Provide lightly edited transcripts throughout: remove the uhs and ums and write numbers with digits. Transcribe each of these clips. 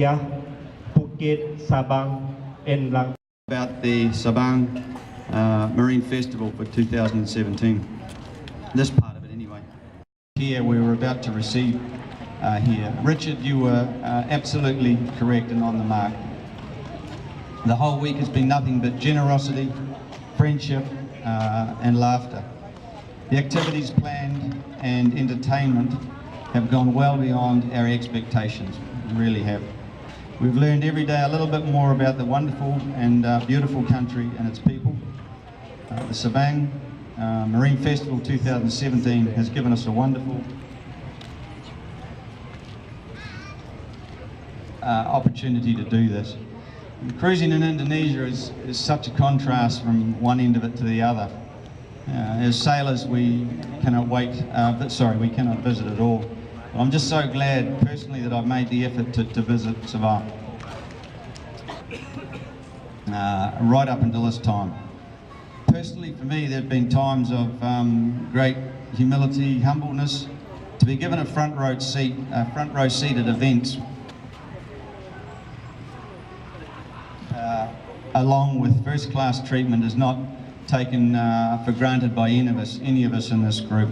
Meriah, Phuket, Sabang, and Lang. About the Sabang Marine Festival for 2017. This part of it anyway. Here we were about to receive here. Richard, you were absolutely correct and on the mark. The whole week has been nothing but generosity, friendship and laughter. The activities planned and entertainment have gone well beyond our expectations, really have. We've learned every day a little bit more about the wonderful and beautiful country and its people. The Sabang Marine Festival 2017 has given us a wonderful opportunity to do this. Cruising in Indonesia is such a contrast from one end of it to the other. As sailors, we cannot we cannot visit at all. I'm just so glad personally that I've made the effort to visit Sabang right up until this time. Personally, for me, there have been times of great humility, humbleness. To be given a front row seat at events, along with first-class treatment, is not taken for granted by any of us in this group.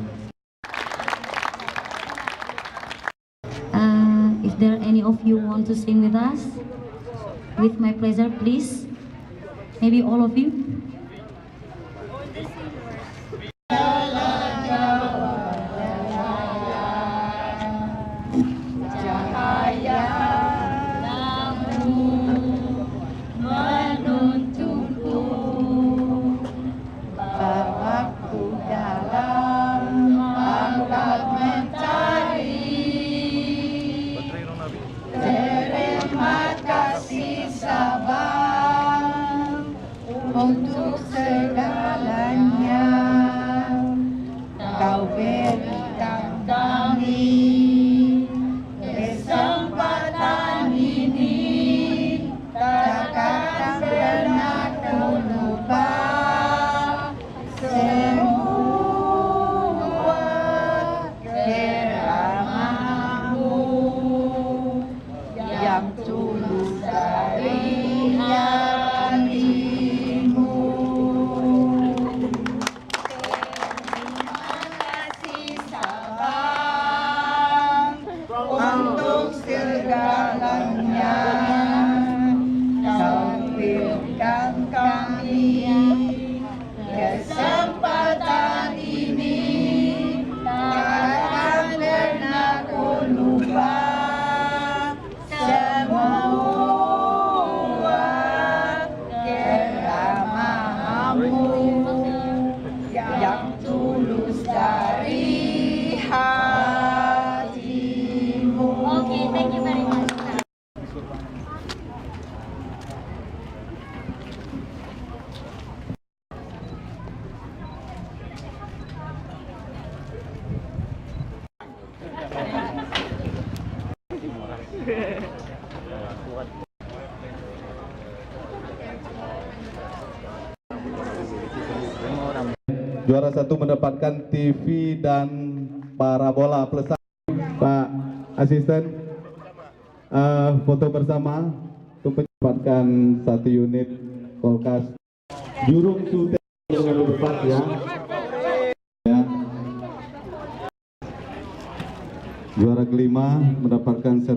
If there any of you want to sing with us, with my pleasure, please. Maybe all of you. Untuk segalanya kau berikan kami, kesempatan ini takkan pernah ku lupa. Semua keramamu yang tulus dari hati. Untuk segalanya kau berikan kami, kesempatan ini takkan pernah ku lupa. Semua keramamu yang tulus dari hatimu. Okay, thank you very much. Juara satu mendapatkan TV dan parabola plus. Pak Asisten, foto bersama untuk mendapatkan 1 unit kulkas. Jurung sudah dengan depan ya. Juara kelima mendapatkan set